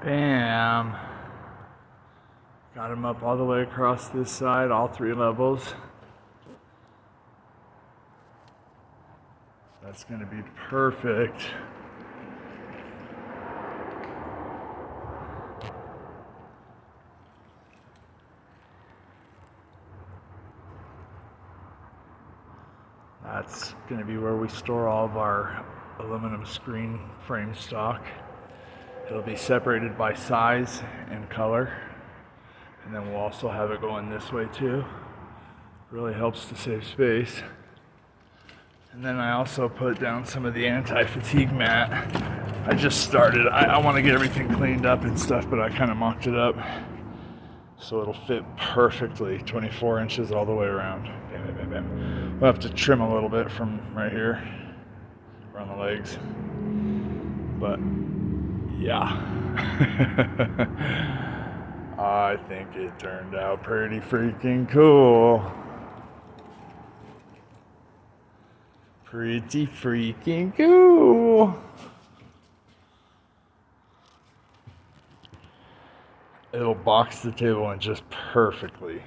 Bam. Got him up all the way across this side, all 3 levels. That's going to be perfect. That's going to be where we store all of our aluminum screen frame stock. It'll be separated by size and color. And then we'll also have it going this way too. Really helps to save space. And then I also put down some of the anti-fatigue mat. I just started. I want to get everything cleaned up and stuff, but I kind of mocked it up so it'll fit perfectly, 24 inches all the way around. Bam, bam, bam, bam. We'll have to trim a little bit from right here around the legs, but yeah. I think it turned out pretty freaking cool. Pretty freaking cool. It'll box the table in just perfectly.